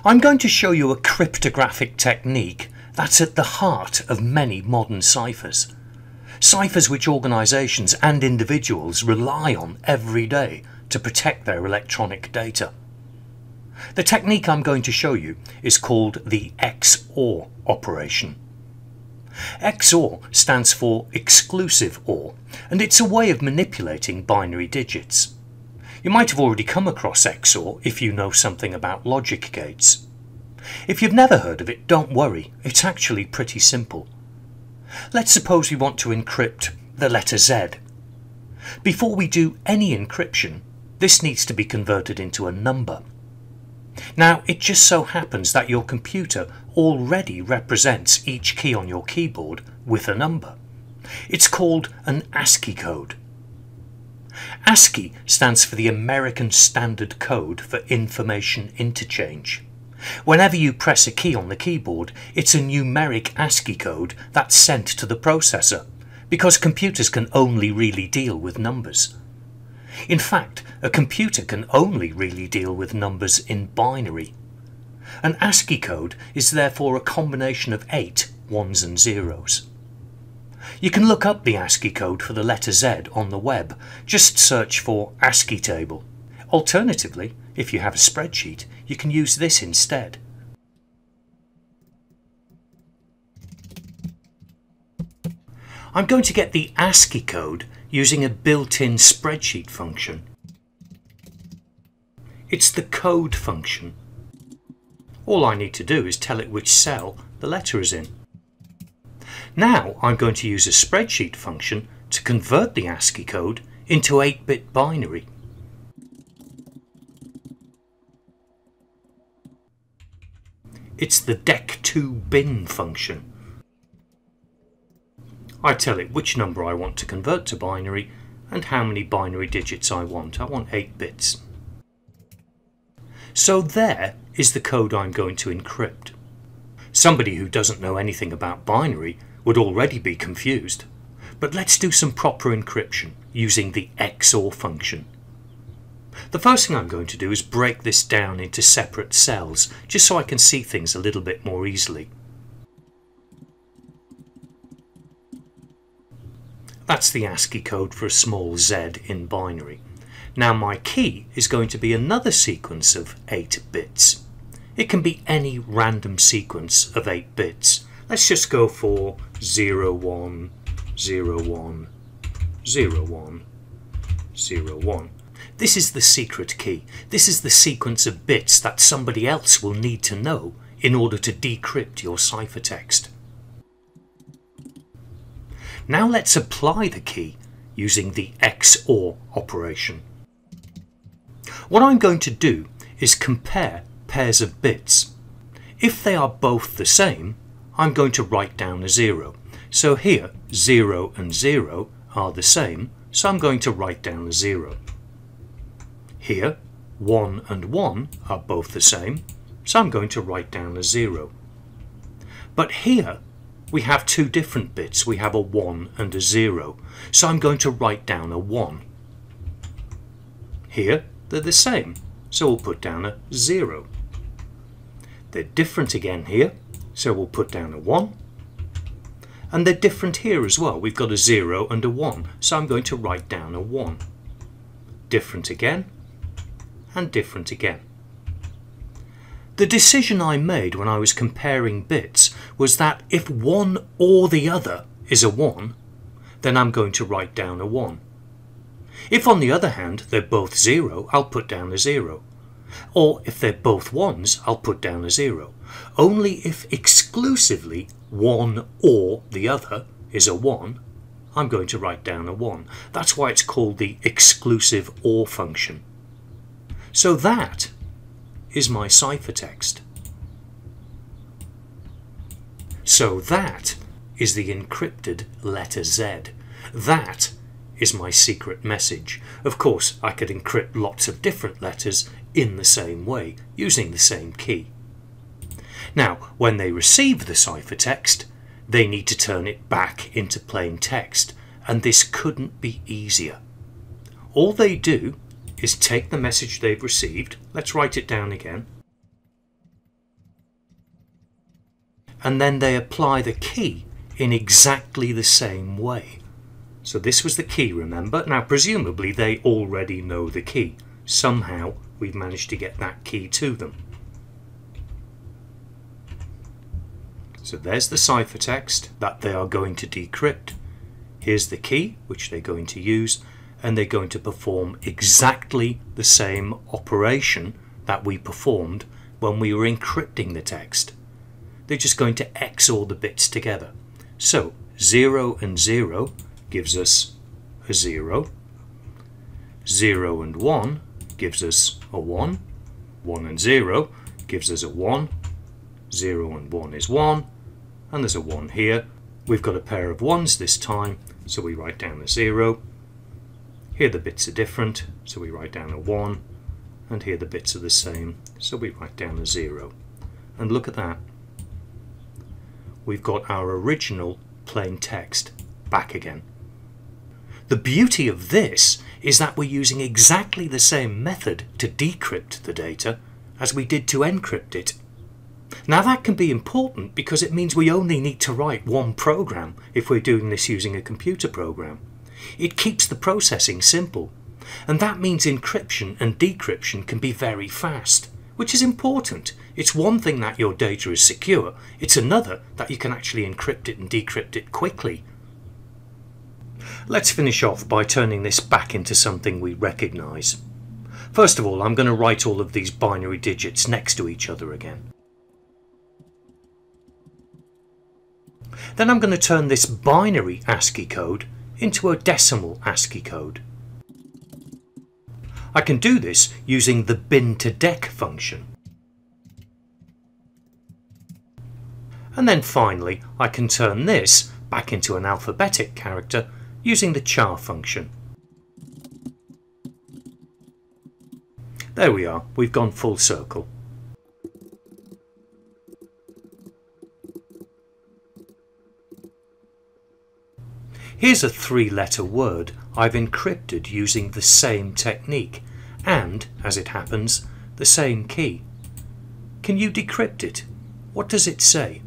I'm going to show you a cryptographic technique that's at the heart of many modern ciphers. Ciphers which organisations and individuals rely on every day to protect their electronic data. The technique I'm going to show you is called the XOR operation. XOR stands for exclusive OR, and it's a way of manipulating binary digits. You might have already come across XOR if you know something about logic gates. If you've never heard of it, don't worry, it's actually pretty simple. Let's suppose we want to encrypt the letter Z. Before we do any encryption, this needs to be converted into a number. Now, it just so happens that your computer already represents each key on your keyboard with a number. It's called an Ascii code. ASCII stands for the American Standard Code for Information Interchange. Whenever you press a key on the keyboard, it's a numeric ASCII code that's sent to the processor, because computers can only really deal with numbers. In fact, a computer can only really deal with numbers in binary. An ASCII code is therefore a combination of 8 ones and zeros. You can look up the ASCII code for the letter Z on the web. Just search for ASCII table. Alternatively, if you have a spreadsheet, you can use this instead. I'm going to get the ASCII code using a built-in spreadsheet function. It's the code function. All I need to do is tell it which cell the letter is in. Now I'm going to use a spreadsheet function to convert the ASCII code into 8-bit binary. It's the dec2bin function. I tell it which number I want to convert to binary and how many binary digits I want. I want 8 bits. So there is the code I'm going to encrypt. Somebody who doesn't know anything about binary would already be confused. But let's do some proper encryption using the XOR function. The first thing I'm going to do is break this down into separate cells, just so I can see things a little bit more easily. That's the ASCII code for a small z in binary. Now my key is going to be another sequence of 8 bits. It can be any random sequence of 8 bits. Let's just go for 0, 1, 0, 1, 0, 1, 0, 1. This is the secret key. This is the sequence of bits that somebody else will need to know in order to decrypt your ciphertext. Now let's apply the key using the XOR operation. What I'm going to do is compare pairs of bits. If they are both the same, I'm going to write down a 0. So here 0 and 0 are the same, so I'm going to write down a 0. Here 1 and 1 are both the same, so I'm going to write down a 0. But here we have two different bits. We have a 1 and a 0, so I'm going to write down a 1. Here they're the same, so we'll put down a 0. They're different again here, so we'll put down a 1. And they're different here as well. We've got a 0 and a 1, so I'm going to write down a 1. Different again, and different again. The decision I made when I was comparing bits was that if one or the other is a 1, then I'm going to write down a 1. If on the other hand they're both 0, I'll put down a 0. Or if they're both 1s, I'll put down a 0. Only if exclusively one or the other is a 1, I'm going to write down a 1. That's why it's called the exclusive OR function. So that is my ciphertext. So that is the encrypted letter Z. That is my secret message. Of course, I could encrypt lots of different letters in the same way, using the same key. Now, when they receive the ciphertext, they need to turn it back into plain text, and this couldn't be easier. All they do is take the message they've received. Let's write it down again. and then they apply the key in exactly the same way. So this was the key, remember? Now presumably they already know the key. Somehow we've managed to get that key to them. So there's the ciphertext that they are going to decrypt. Here's the key which they're going to use, and they're going to perform exactly the same operation that we performed when we were encrypting the text. They're just going to XOR the bits together. So 0 and 0 gives us a 0. 0 and 1 gives us a 1. 1 and 0 gives us a 1. 0 and 1 is 1. And there's a 1 here. We've got a pair of 1s this time, so we write down a 0. Here the bits are different, so we write down a 1. And here the bits are the same, so we write down a 0. And look at that. We've got our original plain text back again. The beauty of this is that we're using exactly the same method to decrypt the data as we did to encrypt it. Now that can be important because it means we only need to write one program if we're doing this using a computer program. It keeps the processing simple, and that means encryption and decryption can be very fast, which is important. It's one thing that your data is secure, it's another that you can actually encrypt it and decrypt it quickly. Let's finish off by turning this back into something we recognise. First of all, I'm going to write all of these binary digits next to each other again. Then I'm going to turn this binary Ascii code into a decimal Ascii code. I can do this using the bin2dec function. And then finally I can turn this back into an alphabetic character using the char function. There we are, we've gone full circle. Here's a 3-letter word I've encrypted using the same technique and, as it happens, the same key. Can you decrypt it? What does it say?